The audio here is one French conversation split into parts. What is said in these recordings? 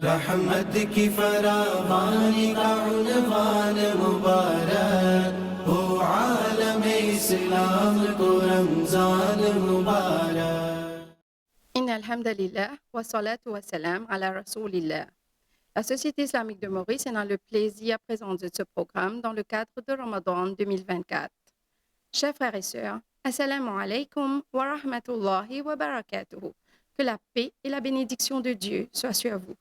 रहमत की फरावानी का उन्वान मुबारक हो आलम इस्लाम को रमजान मुबारक. Inna alhamdulillah wa salatu wa salam ala rasoulillah. La Société islamique de Maurice est dans le plaisir à présenter ce programme dans le cadre de Ramadan 2024. Chers frères et sœurs, assalamu alaikum wa rahmatullahi wa barakatuhu. Que la paix et la bénédiction de Dieu soient sur vous.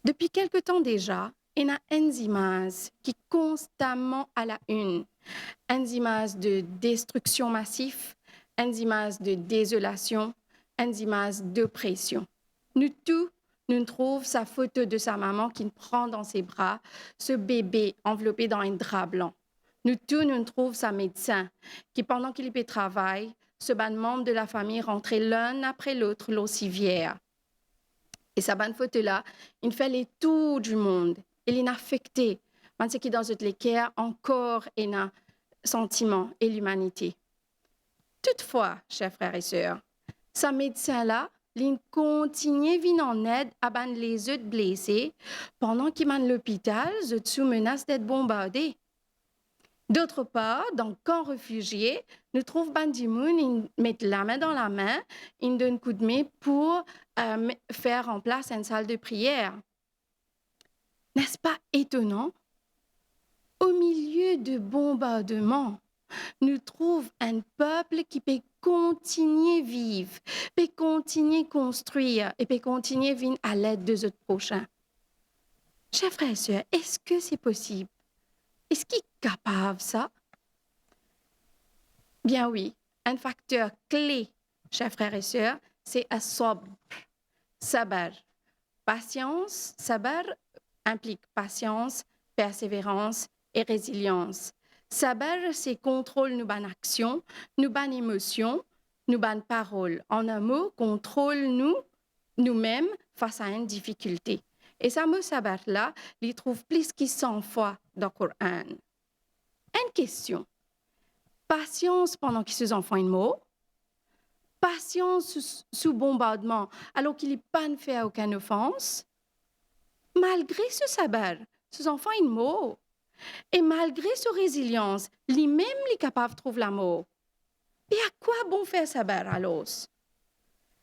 Depuis quelque temps déjà, il y a enzymes qui constamment à la une. Enzymes de destruction massive, enzymes de désolation, enzymes d'oppression. Nous tous, nous trouvons sa photo de sa maman qui prend dans ses bras ce bébé enveloppé dans un drap blanc. Nous tous, nous trouvons sa médecin qui, pendant qu'il y travaille, ce ban membre de la famille rentrait l'un après l'autre l'eau civière. Et sa bonne photo-là, il fait les tours du monde. Il est affecté. Ce qui dans les cœurs encore est un sentiment et l'humanité. Toutefois, chers frères et sœurs, ce médecin-là, il continue à venir en aide à les autres blessés pendant qu'ils sont à l'hôpital, sous menace d'être bombardés. D'autre part, dans le camp réfugié, nous trouvons Bandimoun, ils mettent la main dans la main, ils donnent un coup de main pour faire en place une salle de prière. N'est-ce pas étonnant? Au milieu de bombardements, nous trouvons un peuple qui peut continuer à vivre, peut continuer à construire et peut continuer à vivre à l'aide des autres prochains. Chers frères et sœurs, est-ce que c'est possible? Est-ce qu'il est capable de ça? Bien oui, un facteur clé, chers frères et sœurs, c'est as-sabr, sabar. Patience, sabar implique patience, persévérance et résilience. Sabar, c'est contrôle nos bonnes actions, nos bonnes émotions, nos bonnes paroles. En un mot, contrôle nous-mêmes face à une difficulté. Et ce mot sabar-là, il trouve plus que 100 fois dans le Coran. Une question. Patience pendant que ces enfants sont morts. Patience sous bombardement alors qu'il n'est pas fait aucune offense. Malgré ce sabar, ces enfants sont morts. Et malgré sa résilience, lui-même est capable de trouver l'amour. Et à quoi bon faire sabar alors?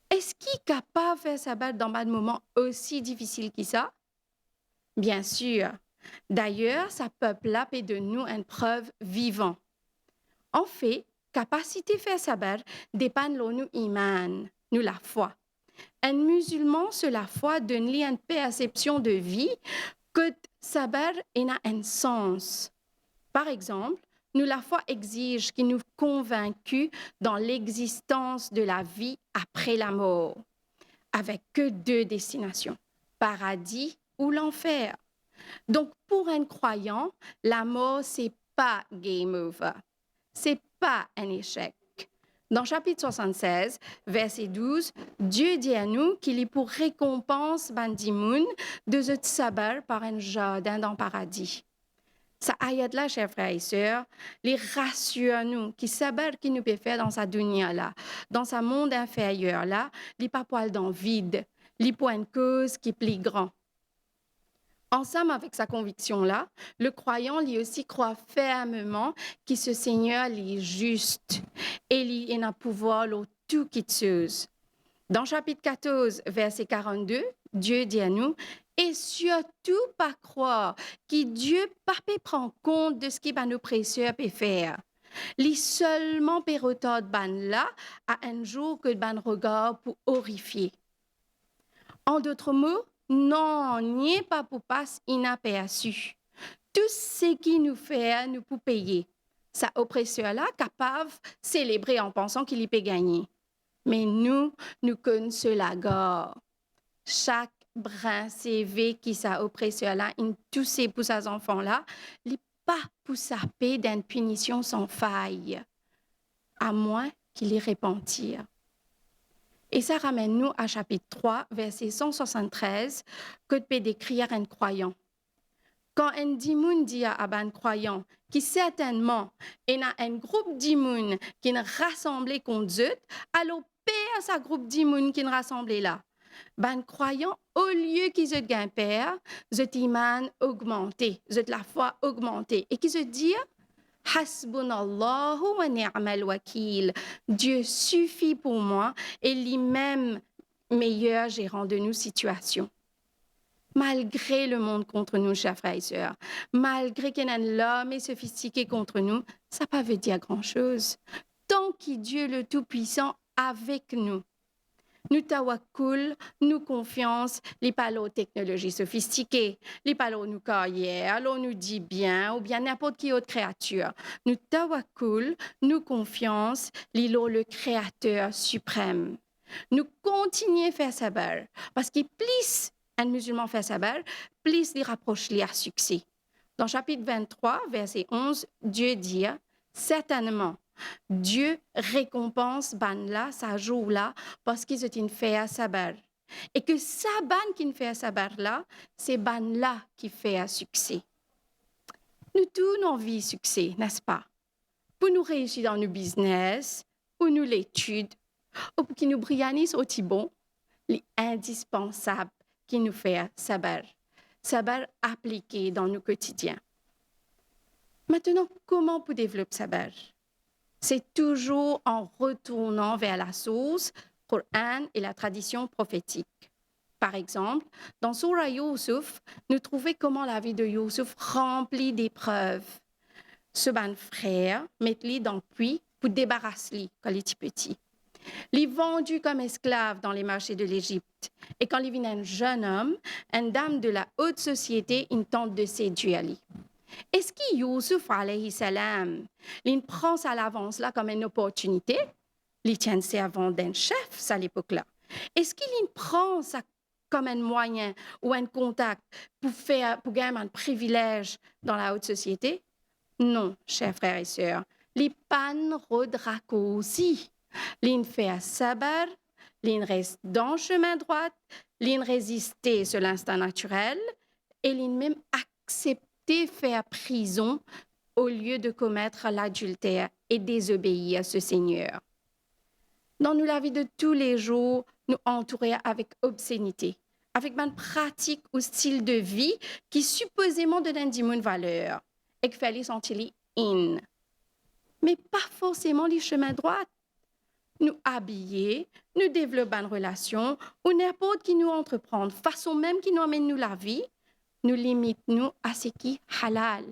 Est-ce qu'il est capable de faire sabar dans un moment aussi difficile que ça? Bien sûr. D'ailleurs, ce peuple-là peut de nous une preuve vivante. En fait, capacité de faire sabar dépend de nous iman, nous la foi. Un musulman, sur la foi, donne-lui une perception de vie que sabar a un sens. Par exemple, nous la foi exige qu'il nous convaincus dans l'existence de la vie après la mort, avec que deux destinations, paradis ou l'enfer. Donc, pour un croyant, la mort, c'est pas game over. C'est pas un échec. Dans chapitre 76, verset 12, Dieu dit à nous qu'il est pour récompense Bandimoun de ce sabar par un jardin dans le paradis. Ça ayat-là, chers frères et sœurs, les rassure nous, qui sabar qui nous peut faire dans sa dunya-là, dans sa monde inférieur-là, les pas poil dans le vide, les pour une cause qui est plus grand. Ensemble avec sa conviction-là, le croyant lui aussi croit fermement que ce Seigneur est juste et il a pouvoir le tout qui chose. Dans chapitre 14, verset 42, Dieu dit à nous, et surtout pas croire que Dieu pas prend compte de ce qu'il va nous précieux peut faire. Li seulement pérotot ban là à un jour que ban regard pour horrifier. En d'autres mots, non, n'y pas pour passer inaperçu. Tout ce qui nous fait, nous pour payer. Sa oppresseur-là, capable de célébrer en pensant qu'il y peut gagner. Mais nous connaissons la gore. Chaque brin CV qui sa oppresseur-là, in tous ces pour ses enfants-là, n'est pas pour sa paix d'une punition sans faille, à moins qu'il y repentir. Et ça ramène nous à chapitre 3, verset 173, que peut décrire un croyant. Quand un dimoun dit à un croyant, qui certainement est un groupe dimoun qui est rassemblé contre eux, alors paix à sa groupe dimoun qui est rassemblé là. Ben croyant, au lieu qu'ils se gagnent père, zot iman augmenté, zot la foi augmentée, et qui se dit Hasbunallahu wa ni'mal wakil. Dieu suffit pour moi et lui-même meilleur gérant de nos situations. Malgré le monde contre nous, chers frères et sœurs, malgré l'homme est sophistiqué contre nous, ça ne veut pas dire grand-chose. Tant que Dieu le Tout-Puissant avec nous, nous tawakkul, nous confiance, les palos technologies sophistiquées, les palos nous carrière, alors nous dit bien, ou bien n'importe qui autre créature. Nous tawakkul, nous confiance, l'îlot le Créateur suprême. Nous continuons à faire sabar, parce que plus un musulman fait sabar, plus il rapproche lui à succès. Dans chapitre 23, verset 11, Dieu dit, certainement, Dieu récompense ban là, sa jour là, parce qu'ils ont fait à sabar. Et que sa ban qui fait à sabar là, c'est ban là qui fait à succès. Nous tous nous envie succès, n'est-ce pas? Pour nous réussir dans nos business, ou nous l'étude, ou pour qu'ils nous brillantissent au Tibon, l'indispensable qui nous fait sabar. Sabar appliqué dans nos quotidiens. Maintenant, comment pour développer sabar? C'est toujours en retournant vers la source, Coran et la tradition prophétique. Par exemple, dans Surah Yusuf, nous trouvons comment la vie de Yusuf remplie d'épreuves. Ce ban frère met-lui dans le puits pour débarrasser quand il était petit. Il est vendu comme esclave dans les marchés de l'Égypte. Et quand il vient un jeune homme, une dame de la haute société, il tente de séduire lui. Est-ce que Yusuf, alayhi salam, il prend ça à l'avance là comme une opportunité? Il tient servant d'un chef à l'époque-là. Est-ce qu'il prend ça comme un moyen ou un contact pour gagner un privilège dans la haute société? Non, chers frères et sœurs. Les pannes rodraco aussi. L'in fait à sabar, l'in reste dans le chemin droit, l'in résister sur l'instinct naturel et l'in même accepte faire prison au lieu de commettre l'adultère et désobéir à ce Seigneur. Dans la vie de tous les jours, nous entourer avec obscénité, avec une pratique ou style de vie qui supposément donne une valeur et qui fait sentir in. Mais pas forcément les chemins droits. Nous habiller, nous développer une relation ou n'importe qui nous entreprendre, façon même qui nous amène nous la vie, nous limitons à ce qui est halal.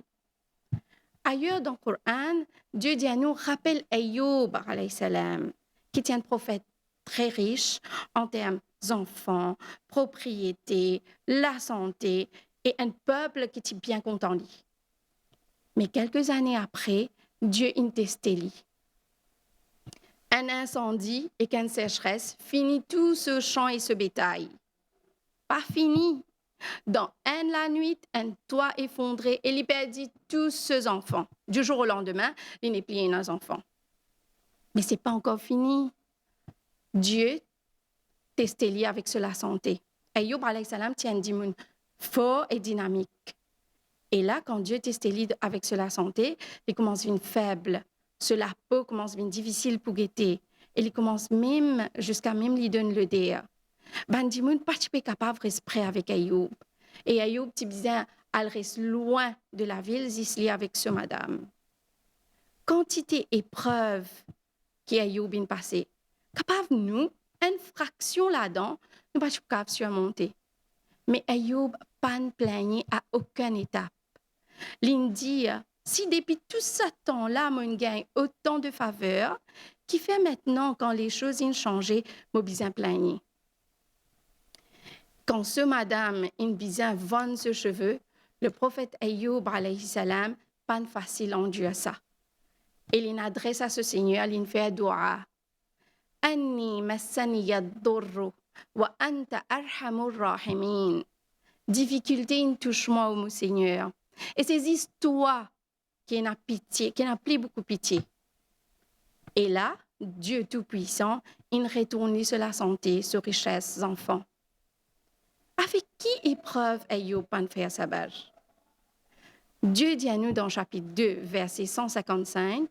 Ailleurs dans le Coran, Dieu dit à nous, rappelle Ayoub, alayhi salam, qui est un prophète très riche en termes d'enfants, propriété, la santé et un peuple qui est bien content de lui. Mais quelques années après, Dieu a testé lui. Un incendie et qu'une sécheresse finit tout ce champ et ce bétail. Pas fini. Dans la nuit, un toit effondré et il perdit tous ses enfants. Du jour au lendemain, il n'est plus nos enfants. Mais ce n'est pas encore fini. Dieu testait lui avec la santé. Ayoub alayhi salam tient un dimoun fort et dynamique. Et là, quand Dieu testait lui avec la santé, il commence à devenir faible. La peau commence à devenir difficile pour guetter. Et il commence même, jusqu'à même lui donner le dé. Ben dimoun pas capable de rester près avec Ayoub. Et Ayoub, tu disais, elle reste loin de la ville, ici avec ce madame. Quantité épreuve qui Ayoub a passé. Capable nous, une fraction là-dedans, nous pas capable de surmonter. Mais Ayoub pas plaigné à aucune étape. L'Indie, si depuis tout ce temps-là, on gagne autant de faveurs, qui fait maintenant, quand les choses ont changé, moi bien plaigner. Quand ce madame a besoin de vendre ses cheveux, le prophète Ayoub, alayhi salam, pas facile en Dieu ça. Et il adresse à ce Seigneur, il fait un doua. Anni massani yad-durru wa anta arhamur rahimin. Difficulté, une touche-moi, ô mon Seigneur. Et c'est toi qui n'a pitié, qui n'a plus beaucoup pitié. Et là, Dieu Tout-Puissant, il retourne sur la santé, sur richesse, ses enfants. Avec qui épreuve Ayoub pas faire sabar? Dieu dit à nous dans chapitre 2, verset 155,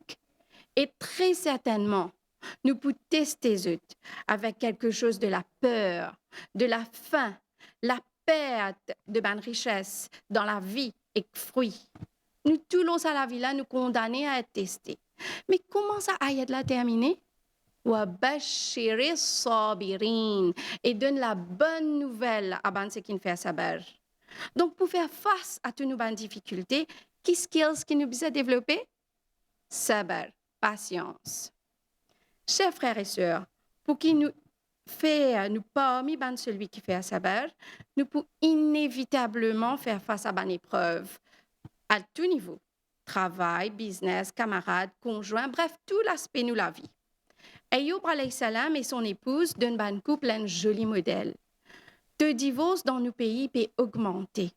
et très certainement, nous pouvons tester eux avec quelque chose de la peur, de la faim, la perte de bonne richesse dans la vie et fruits. Nous, tous les à la vie là, nous condamnés à être testés. Mais comment ça ayat la terminer? وَبَشِّرِ الصَّابِرِينَ et donne la bonne nouvelle à ceux qui nous fait saber. Donc, pour faire face à toutes nos difficultés, quels skills qui nous besoin développer? Saber, patience. Chers frères et sœurs, pour qui nous parmi celui qui fait saber, nous pouvons inévitablement faire face à une épreuve à tout niveau. Travail, business, camarades, conjoints, bref, tout l'aspect de la vie. Ayoub alayhi salam et son épouse donnent un couple un joli modèle. Le divorce dans nos pays peut augmenter.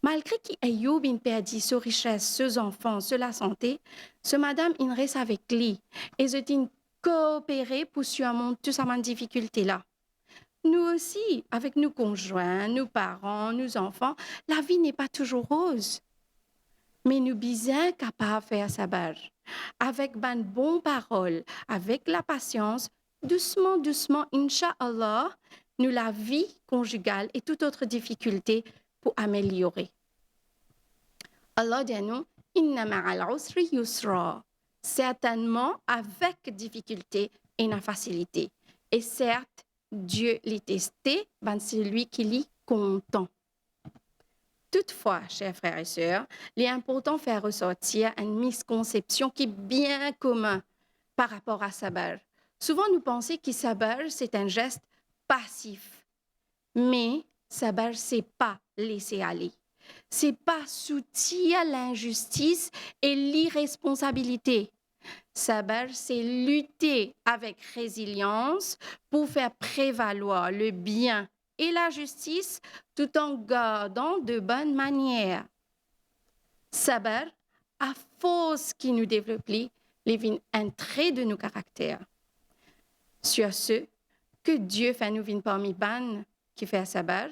Malgré qu'Ayoub ait perdu sa richesse, ses enfants, la santé, ce madame il reste avec lui et se dit coopérer pour surmonter toutes ces difficultés-là. Nous aussi, avec nos conjoints, nos parents, nos enfants, la vie n'est pas toujours rose. Mais nous sommes bien capables de faire sabar. Avec de bonnes paroles, avec la patience, doucement, doucement, Inch'Allah, nous la vie conjugale et toute autre difficulté pour améliorer. Allah dit à nous, Inna ma'al usri yusra. Certainement, avec difficulté et la facilité. Et certes, Dieu l'a testé, c'est lui qui l'est content. Toutefois, chers frères et sœurs, il est important de faire ressortir une misconception qui est bien commune par rapport à sabar. Souvent, nous pensons que sabar, c'est un geste passif. Mais sabar, c'est pas laisser aller. C'est pas soutenir l'injustice et l'irresponsabilité. Sabar, c'est lutter avec résilience pour faire prévaloir le bien et la justice tout en gardant de bonnes manières. Sabar, à force qui nous développe, les un trait de nos caractères. Sur ce, que Dieu fait nous vin parmi ban qui fait sabar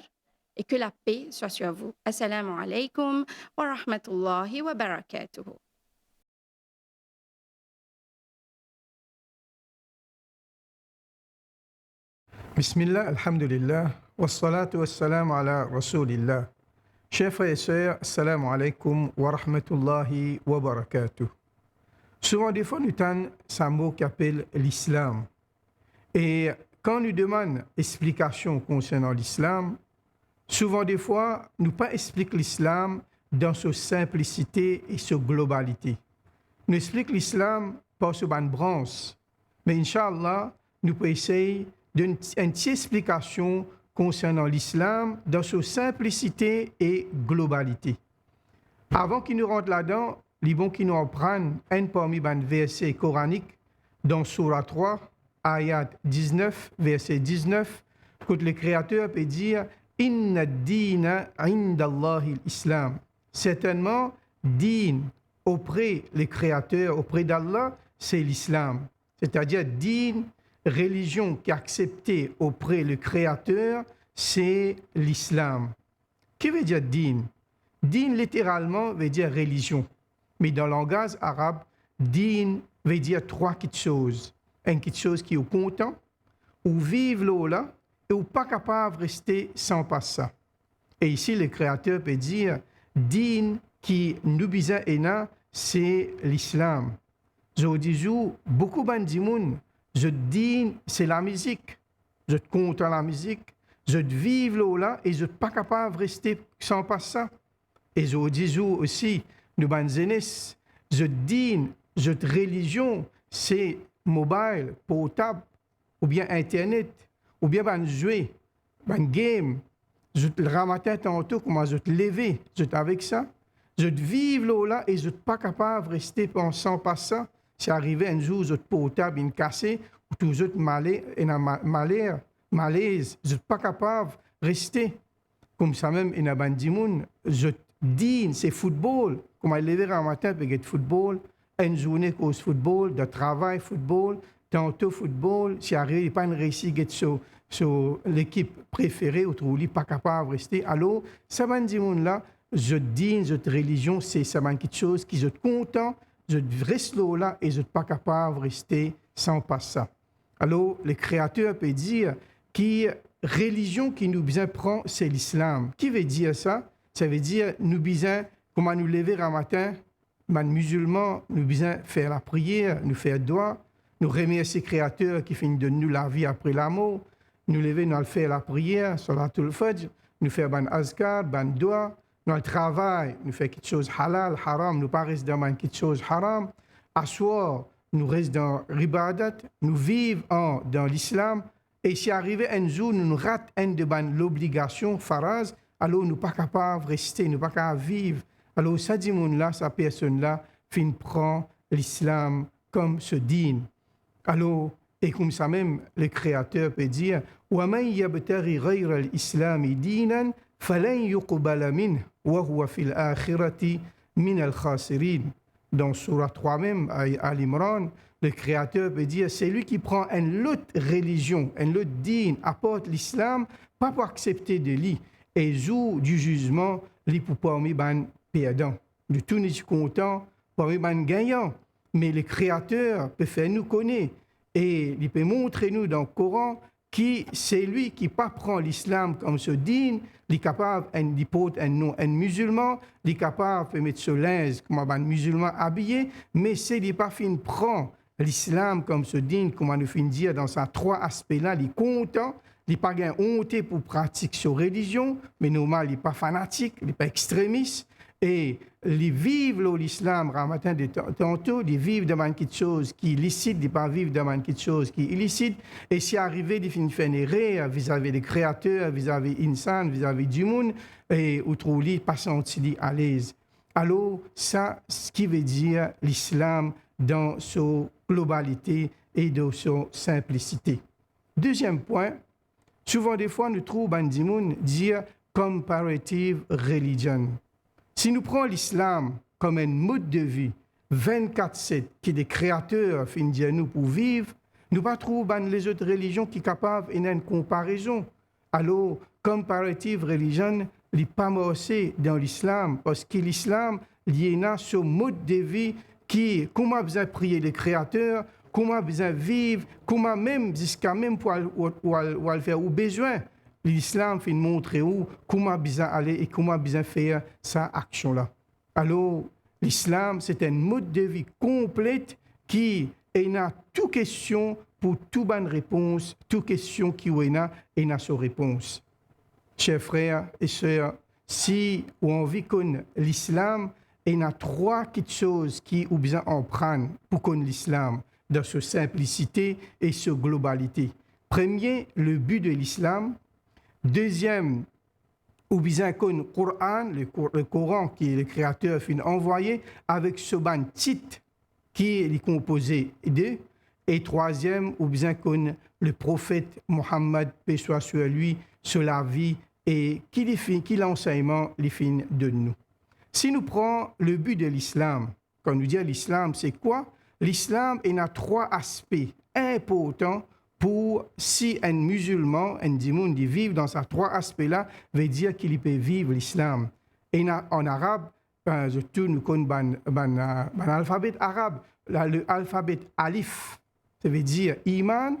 et que la paix soit sur vous. Assalamu alaikum wa rahmatullahi wa barakatuh. Bismillah, alhamdulillah, wassalatu wassalamu ala rasulillah. Chers frères et sœurs, assalamu alaikum wa rahmatullahi wa barakatuh. Souvent, des fois, nous avons un mot qui appelle l'islam. Et quand nous demandons explication concernant l'islam, souvent, des fois, nous pas expliquons l'islam dans sa simplicité et sa globalité. Nous expliquons l'islam par ce ban branche. Mais Inch'Allah, nous pouvons essayer d'une petite explication concernant l'islam dans sa simplicité et globalité. Avant qu'il nous rentre là-dedans, il est bon qu'il nous apprenne un parmi les versets coraniques dans Surah 3, ayat 19, verset 19, que le Créateur peut dire « Inna ad-dina indallahi l'islam ». Certainement, din auprès des créateurs, auprès d'Allah, c'est l'islam. C'est-à-dire din, religion qui est acceptée auprès du Créateur, c'est l'islam. Que veut dire din? Din, littéralement, veut dire religion. Mais dans le langage arabe, din veut dire trois petites choses. Une petite chose qui est content, ou vivre là, et ou pas capable de rester sans pas ça. Et ici, le Créateur peut dire, din qui nous bizarre et c'est l'islam. Je dis, beaucoup de monde, je dis, c'est la musique. Je te compte la musique. Je te vive là et je ne suis pas capable de rester sans pas ça. Et je dis aussi, nous jeunesse, je dis, je te religion, c'est mobile, portable, ou bien Internet, ou bien jouer, game. Je te ramasse tantôt, comment je te lever, je te avec ça. Je te vive là et je ne suis pas capable de rester sans pas ça. C'est arrivé un jour, je te portable, une cassé, ou toujours malaise, je ne suis pas capable de rester. Comme ça même, il y a un monde, je te dis, c'est football. Comme il lever un matin pour être football, une journée cause football, de travail football, tantôt football, c'est arrivé, il n'y a pas une réussite sur l'équipe préférée, ou il n'est pas capable de rester. Alors, ça m'a dit, là, je dis, cette religion, c'est quelque chose qui est content, je reste là et je ne suis pas capable de rester sans pas ça. Alors, le Créateur peut dire que religion qui nous besoin prend, c'est l'islam. Qui veut dire ça? Ça veut dire nous besoin, comment nous lever un matin, les musulmans, nous besoin faire la prière, nous faire doigt, nous remercier le Créateur qui finit de nous la vie après la mort, nous lever, nous faire la prière, salatul fajr, nous faire ban azkar, ban doigt, nous travail, nous faire quelque chose halal, haram, nous pas rester dans quelque chose haram, asseoir, nous restons dans l'ibadat, nous vivons dans l'islam, et si arrivé un jour, nous ratons une de l'obligation, faraz, alors nous ne sommes pas capables de rester, nous ne sommes pas capables de vivre. Alors, ça dit, cette personne-là, prend l'islam comme ce dîne. Alors, et comme ça même, le Créateur peut dire وَمَنْ يَبْتَغِ غَيْرَ الْإِسْلَامِ دِينًا فَلَنْ يُقْبَلَ مِنْهُ وَهُوَ فِي الْآخِرَةِ مِنَ الْخَاسِرِينَ. Dans Surah 3 même, à l'Imran, le Créateur peut dire c'est lui qui prend une autre religion, une autre dîne, apporte l'islam, pas pour accepter de lui, et jour du jugement, lui pour parmi les perdants. De tout nous sommes contents, parmi les gagnants. Mais le Créateur peut faire nous connaître et il peut montrer nous dans le Coran que c'est lui qui pas prend l'islam comme ce dîne, il est capable de porter un musulman, il est capable de mettre ce linge comme un musulman habillé, mais c'est il pas fin prend l'islam comme ce dîne, comme on nous fin dire dans ces trois aspects-là, il est content, il n'est pas honte pour pratiquer sa religion, mais normal, il n'est pas fanatique, il n'est pas extrémiste. Et ils vivent l'islam, ramatin de tantôt, ils vivent dans quelque chose qui est licite, ils ne pas vivre dans quelque chose qui est illicite. Et si arrivé, ils font une erreur vis-à-vis des créateurs, vis-à-vis insan, vis-à-vis du monde, et où trouver pas sentir à l'aise. Alors, ça, ce qui veut dire l'islam dans sa globalité et dans sa simplicité. Deuxième point, souvent des fois, nous trouvons des gens dire comparative religion. Si nous prenons l'islam comme un mode de vie 24/7 qui est des créateurs fin de nous pour vivre, nous ne trouvons pas les autres religions qui sont capables d'une comparaison. Alors, comparative religion n'est pas morcé dans l'islam parce que l'islam, il y a ce mode de vie qui, comment besoin prier les créateurs, comment besoin vivre, comment même jusqu'à même pour aller faire au besoin. L'islam fait montrer comment besoin aller et comment besoin faire cette action-là. Alors, l'islam, c'est un mode de vie complète qui a toute question pour toute bonne réponse, toute question qui a sa réponse. Chers frères et sœurs, si on vit comme l'islam, il y a trois choses qui ont besoin en prendre pour connaître l'islam dans sa simplicité et sa globalité. Premier, le but de l'islam. Deuxième, ou bien qu'on le Coran qui est le Créateur fin envoyé avec ce ban titre qui est composé de. Et troisième, ou bien qu'on le prophète Mohammed, paix soit sur lui, sur la vie et qui l'enseignement les fins de nous. Si nous prenons le but de l'islam, quand nous disons l'islam, c'est quoi? L'islam il a trois aspects importants. Pour si un musulman, un dimoun, qui vit dans ces trois aspects-là, veut dire qu'il peut vivre l'islam. Et en arabe, surtout nous connaissons l'alphabet arabe, l'alphabet alif, ça veut dire iman.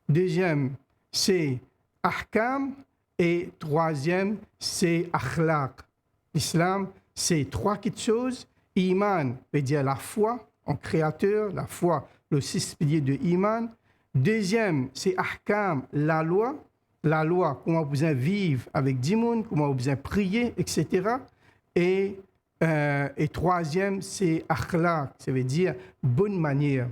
Deuxième, c'est ahkam. Et troisième, c'est akhlaq. L'islam, c'est trois choses. Iman veut dire la foi en Créateur, la foi, le 6 piliers de iman. Deuxième, c'est ahkam, la loi, comment vous besoin vivre avec du monde, comment vous besoin prier, etc. Et troisième, c'est akhlaq, ça veut dire bonne manière.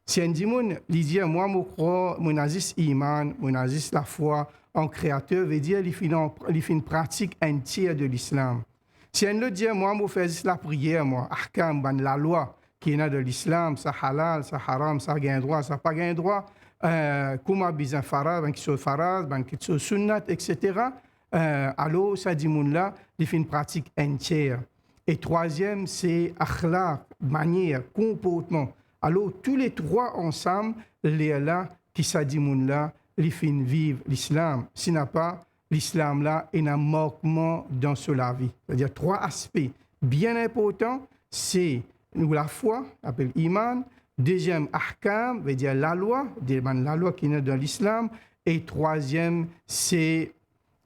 Si un dimoun lui dit, moi, je crois, mon azis iman, mon azis la foi en Créateur, veut dire, il fait une pratique entière de l'islam. Si un autre dit, moi, je fais la prière, moi, ahkam, la loi qui est de l'islam, ça halal, ça haram, ça gain droit, ça pas gain droit, comment besoin farad, ben qui sont farad, ben qui sont sunnat, etc. Alors, ça dit là, il fait une pratique entière. Et troisième, c'est akhlaq, manière, comportement. Alors, tous les trois ensemble, les là, qui ça dit là, ils font vivre l'islam. S'il n'a pas, l'islam là, il y a un manquement dans la vie. C'est-à-dire trois aspects bien importants, c'est ou la foi, appelle iman. Deuxième, ahkam, veut dire la loi qui est dans l'islam. Et troisième, c'est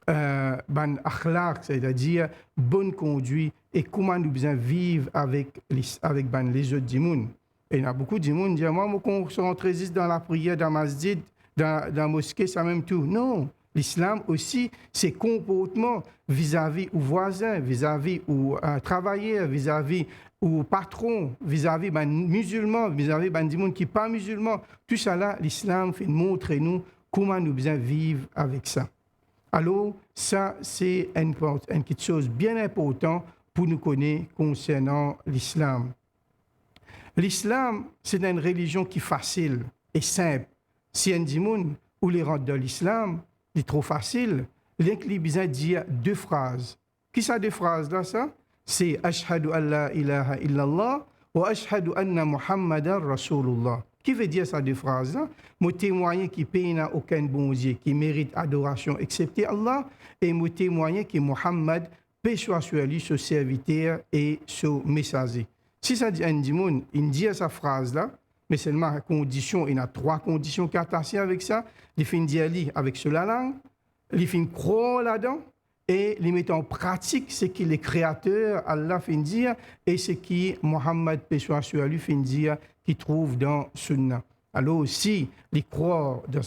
akhlaq, c'est-à-dire bonne conduite et comment nous besoin vivre avec les autres dimoun. Et il y a beaucoup de dimoun qui disent, moi, quand on se rentre dans la prière, dans la masjid, dans la mosquée, c'est même tout. Non, l'islam aussi, c'est comportement vis-à-vis aux voisins, vis-à-vis aux travailleurs, vis-à-vis aux patrons, vis-à-vis des musulmans, vis-à-vis des gens qui ne sont pas musulmans. Tout ça là, l'islam fait montrer nous comment nous besoin vivre avec ça. Alors, ça, c'est quelque chose de bien important pour nous connaître concernant l'islam. L'islam, c'est une religion qui est facile et simple. Si un dimoun ou les rentre dans l'islam, il est trop facile. Il besoin de dire deux phrases. Qui sont deux phrases là, ça? C'est Ashhadu an la ilaha illallah wa ashhadu anna Muhammadan Rasulullah. Qui veut dire ces deux phrases-là? Moi témoigner qu'il n'y a aucun bon Dieu qui mérite adoration excepté Allah, et moi témoigner que Muhammad, paix soit sur lui, ce serviteur et ce messager. Si ça dit un dimoun, il dit cette phrase-là, mais seulement à condition, il y a trois conditions qui sont attachées avec ça. Il fait dire avec cela langue, il fait croire là-dedans, et il met en pratique ce que le Créateur, Allah, fait dire, et ce que Muhammad, paix soit sur lui, fait dire, qu'il trouve dans Sunna. Alors aussi, il croit dans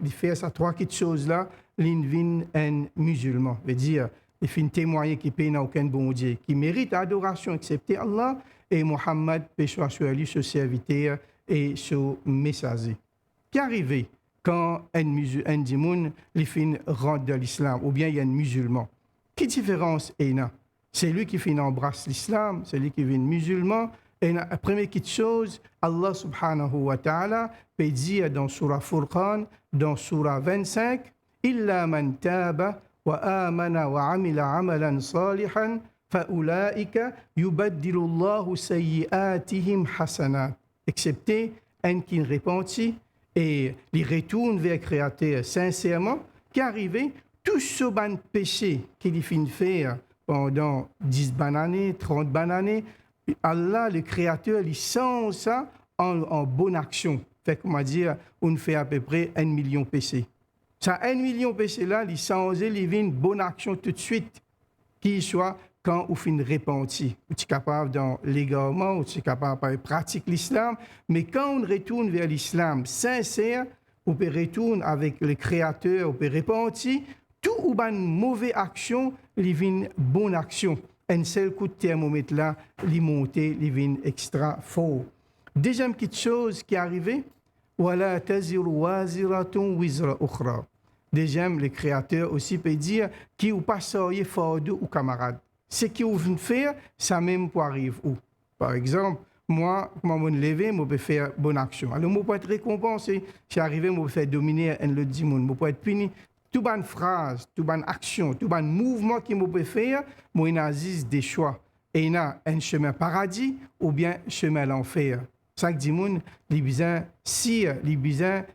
il fait ces trois choses-là, il devient un musulman. Veut dire, il fait témoigner qu'il n'y a aucun bon Dieu qui mérite adoration excepté Allah, et Muhammad, paix soit sur lui, ce serviteur et ce messager. Qui arrive quand un dimoun rentre dans l'islam, ou bien il y a un musulman? Quelle différence est là? C'est lui qui embrasse l'islam, c'est lui qui devient musulman. Et la première chose, Allah subhanahu wa ta'ala peut dire dans Surah Furqan, dans Surah 25, « Illa man taba wa amana wa amila amalan salihan fa'ulaika yubaddilu Allahu sayyi'atihim hasanat. » Excepté un qui repentit et il retourne vers le Créateur sincèrement, qui arrive, tout ce ban péché qu'il finit faire pendant 10 années, 30 années, Allah, le Créateur, il sent ça en bonne action. Fait qu'on va dire, on fait à peu près 1 million de péchés. Ça, 1 million de péchés là, il sent, il vient une bonne action tout de suite, qui soit quand on finit repenti. On est capable dans l'égarement, on est capable de pratiquer l'islam, mais quand on retourne vers l'islam sincère, on peut retourner avec le Créateur, on peut repentir, tout ou une mauvaise action, il vient une bonne action. Un seul coup de thermomètre là, il monte, il vient extra fort. Deuxième petite chose qui est arrivée, voilà taziru waziratun wizra ukhra. Deuxième, le Créateur aussi peut dire qui ou pas soyez fardeau ou camarade. Ce qui vous venez faire, ça même pour arriver où. Par exemple, moi, quand je me lève, je peux faire bonne action. Alors, je peux être récompensé. Si j'arrive, je peux faire dominer un autre monde. Je peux être puni. Toute bonne phrase, toute bonne action, tout bon mouvement que je peux faire, moi, il existe des choix. Et il y a un chemin paradis ou bien un chemin l'enfer. Chaque dimanche, il y a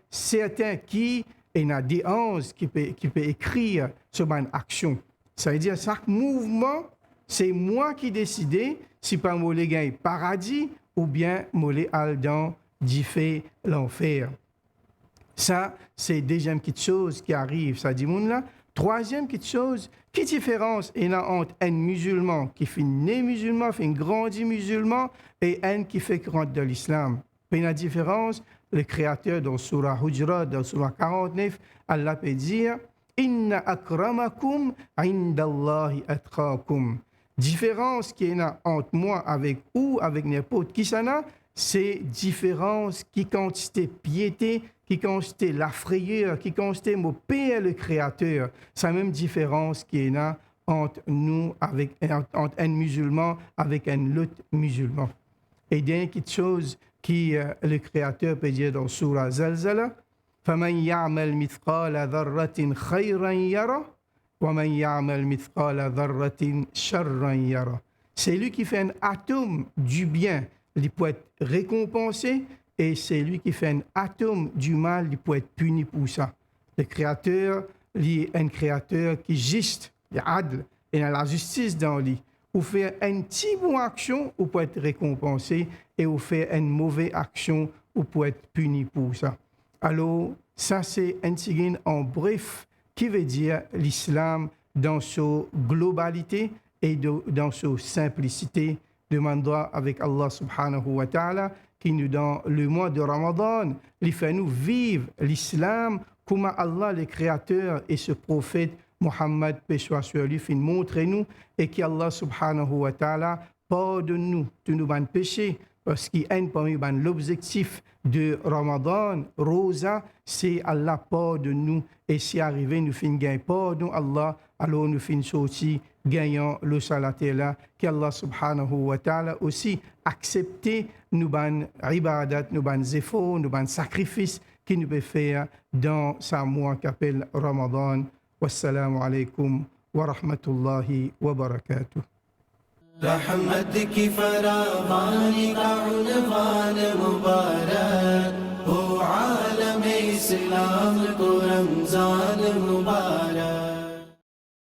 certains qui, il y a des anges qui peuvent écrire sur bonne action. Ça veut dire que chaque mouvement, c'est moi qui décide si pas moi les gagne paradis ou bien moi les dans d'y l'enfer. Ça, c'est deuxième petite chose qui arrive, ça dit moun là. Troisième petite chose, quelle différence il y a entre un musulman qui fait né musulman, fait grandi musulman, et un qui fait rentrer dans l'islam? Il y a une différence. Le Créateur dans Surah Hujurat, dans Surah 49, Allah peut dire « Inna akramakum indallahi atqakum » Différence qu'il y a entre moi avec ou avec n'importe qui ça n'a, c'est différence qui quantité piété, qui quantité la frayeur, qui quantité mon Père le Créateur. C'est la même différence qu'il y a entre nous, entre un musulman avec un autre musulman. Et il y a quelque chose qui le Créateur peut dire dans Surah Zalzala, فَمَنْ يَعْمَلْ مِثْقَالَ ذَرَّةٍ خَيْرًا يَرَهُ وَمَنْ يَعْمَلْ مِثْقَالَ ذَرَّةٍ شَرًّا يَرَهُ. C'est lui qui fait un atome du bien, il peut être récompensé, et c'est lui qui fait un atome du mal, il peut être puni pour ça. Le Créateur, il est un Créateur qui est juste, il est adl, et il a la justice dans lui. ou faire une petite bonne action ou pour être récompensé et ou faire une mauvaise action ou pour être puni pour ça. Alors, ça c'est un petit en bref qui veut dire l'islam dans sa globalité et dans sa simplicité. Demandera avec Allah subhanahu wa ta'ala qui nous dans le mois de Ramadan, il fait nous vivre l'islam comme Allah le créateur et ce prophète Muhammad, paix soit sur lui, fin montre-nous et que Allah subhanahu wa ta'ala pardonne-nous tous nos péchés parce qu'il est parmi l'objectif de Ramadan, Rosa, c'est Allah pardonne-nous et si arrivé nous fin gagner pardon Allah, alors nous fin sorti gagnant le salat là, qu'Allah subhanahu wa ta'ala aussi accepter nous ban ibadat, nous ban efforts, nous ban sacrifices qui nous peut faire dans ce mois qu'appelle Ramadan. Wassalamu alaikum wa rahmatullahi wa barakatuh. रहमत की फरावानी का उन्वान मुबारक हो आलम इस्लाम को रमजान मुबारक